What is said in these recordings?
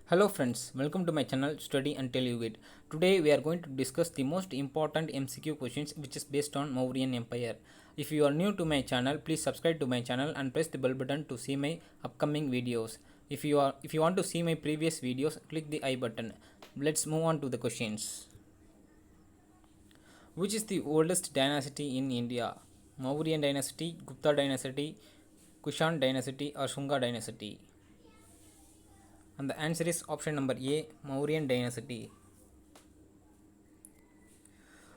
Hello friends, welcome to my channel Study Until You Get. Today we are going to discuss the most important MCQ questions which is based on Mauryan Empire. If you are new to my channel, please subscribe to my channel and press the bell button to see my upcoming videos. If you want to see my previous videos, click the I button. Let's move on to the questions. Which is the oldest dynasty in India? Mauryan dynasty, Gupta dynasty, Kushan dynasty or Shunga dynasty? And the answer is option number A, Mauryan dynasty.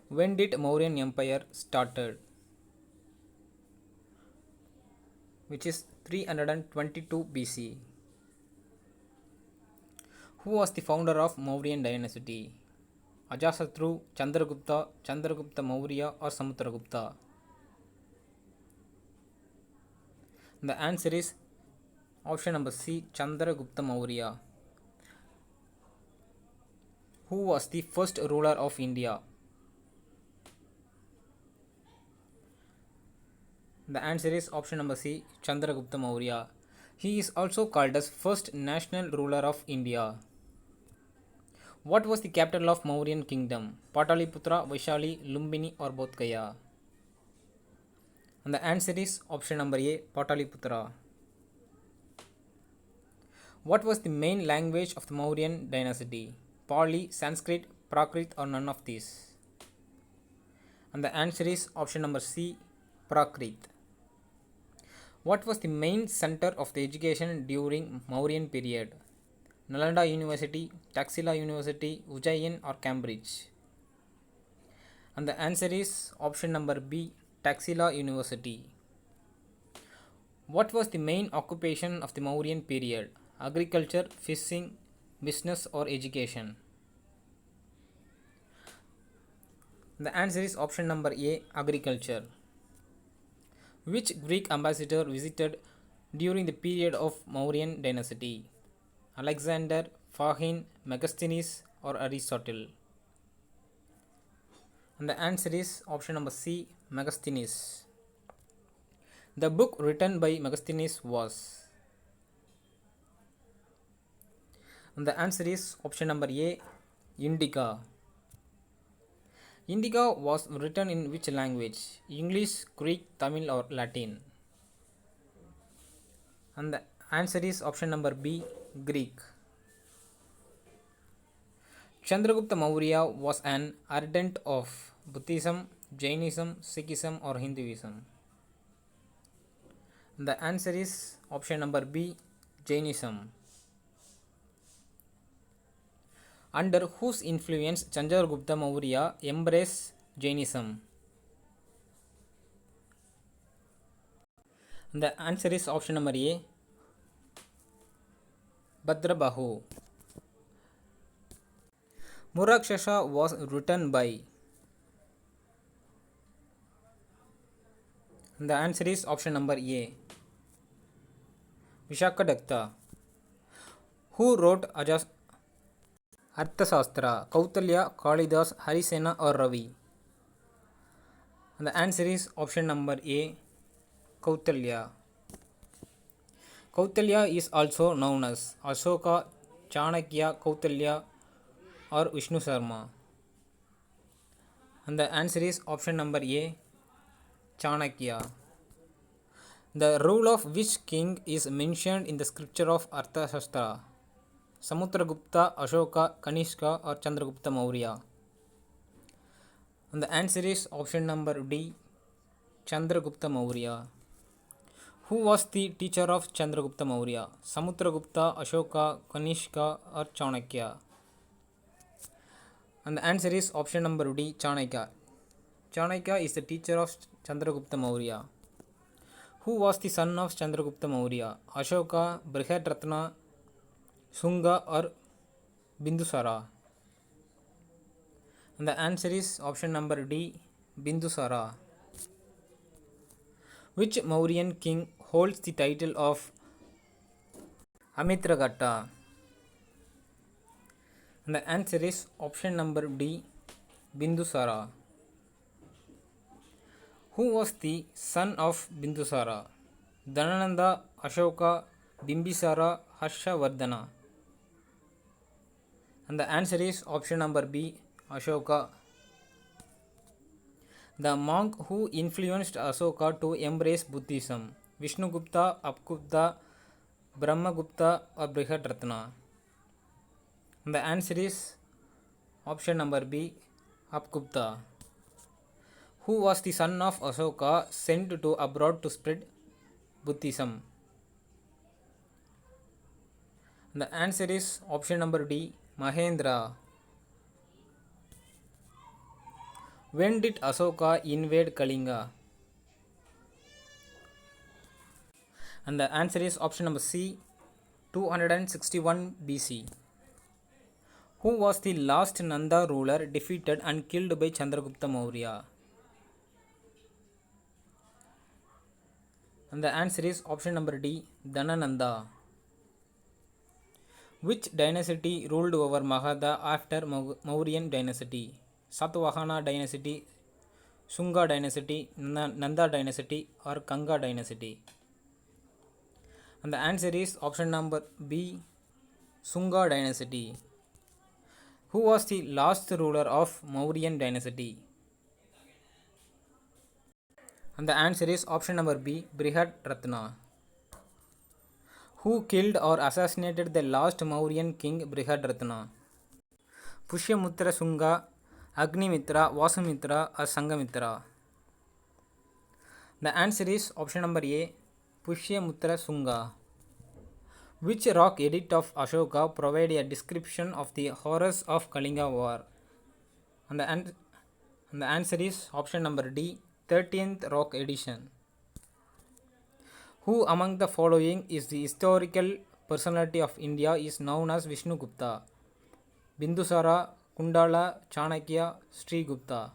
When did Mauryan Empire started? Which is 322 BC. Who was the founder of Mauryan dynasty? Ajasatru, Chandragupta Maurya or Samudragupta? The answer is option number C, Chandragupta Maurya. Who was the first ruler of India? The answer is option number C, Chandragupta Maurya. He is also called as first national ruler of India. What was the capital of Mauryan kingdom? Pataliputra, Vaishali, Lumbini or Bodh Gaya? And the answer is option number A, Pataliputra. What was the main language of the Mauryan dynasty? Pali, Sanskrit, Prakrit or none of these? And the answer is option number C, Prakrit. What was the main center of the education during Mauryan period? Nalanda University, Taxila University, Ujjain or Cambridge? And the answer is option number B, Taxila University. What was the main occupation of the Mauryan period? Agriculture, fishing, business or education? The answer is option number A, agriculture. Which Greek ambassador visited during the period of Mauryan dynasty? Alexander, Phahim, Megasthenes or Aristotle? And the answer is option number C, Megasthenes. The book written by Megasthenes was? And the answer is option number A, Indica. Indica was written in which language? English, Greek, Tamil or Latin? And the answer is option number B, Greek. Chandragupta Maurya was an ardent of Buddhism, Jainism, Sikhism or Hinduism? The answer is option number B, Jainism. Under whose influence Chandragupta Maurya embraced Jainism? The answer is option number A, Bhadrabahu. Murakshasa was written by? The answer is option number A, Vishakadatta. Who wrote Arthashastra? Kautilya, Kalidas, Harisena or Ravi? And the answer is option number A, Kautilya. Kautilya is also known as Ashoka, Chanakya, Kautilya or Vishnu Sharma? And the answer is option number A, Chanakya. The rule of which king is mentioned in the scripture of Arthashastra? Samudragupta, Ashoka, Kanishka or Chandragupta Maurya? And the answer is option number D, Chandragupta Maurya. Who was the teacher of Chandragupta Maurya? Samudragupta, Ashoka, Kanishka or Chanakya? And the answer is option number D, Chanakya. Chanakya is the teacher of Chandragupta Maurya. Who was the son of Chandragupta Maurya? Ashoka, Brihadratta, Shunga or Bindusara? And the answer is option number D, Bindusara. Which Mauryan king holds the title of Amitraghatta? And the answer is option number D, Bindusara. Who was the son of Bindusara? Dhanananda, Ashoka, Bimbisara, Harshavardhana? And the answer is option number B, Ashoka. The monk who influenced Ashoka to embrace Buddhism, Vishnugupta, Apgupta, Brahmagupta or Brihadratna. And the answer is option number B, Apgupta. Who was the son of Ashoka sent to abroad to spread Buddhism? And the answer is option number D, Mahendra. When did Ashoka invade Kalinga? And the answer is option number C, 261 BC. Who was the last Nanda ruler defeated and killed by Chandragupta Maurya? And the answer is option number D, Dhanananda. Which dynasty ruled over Magadha after Mauryan dynasty? Satavahana dynasty, Shunga dynasty, Nanda dynasty or Kanga dynasty? And the answer is option number B, Shunga dynasty. Who was the last ruler of Mauryan dynasty? And the answer is option number B, Brihadratna. Who killed or assassinated the last Mauryan king Brihadratna? Pushyamutra Shunga, Agnimitra, Vasumitra or Sangamitra? The answer is option number A, Pushyamutra Shunga. Which rock edict of Ashoka provided a description of the horrors of Kalinga war? And the answer is option number D, 13th rock edition. Who among the following is the historical personality of India is known as Vishnugupta? Bindusara, Kundala, Chanakya, Srigupta?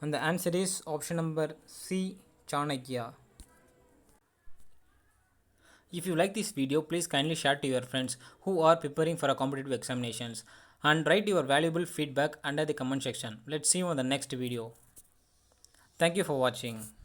And the answer is option number C, Chanakya. If you like this video, please kindly share to your friends who are preparing for a competitive examinations and write your valuable feedback under the comment section. Let's see you on the next video. Thank you for watching.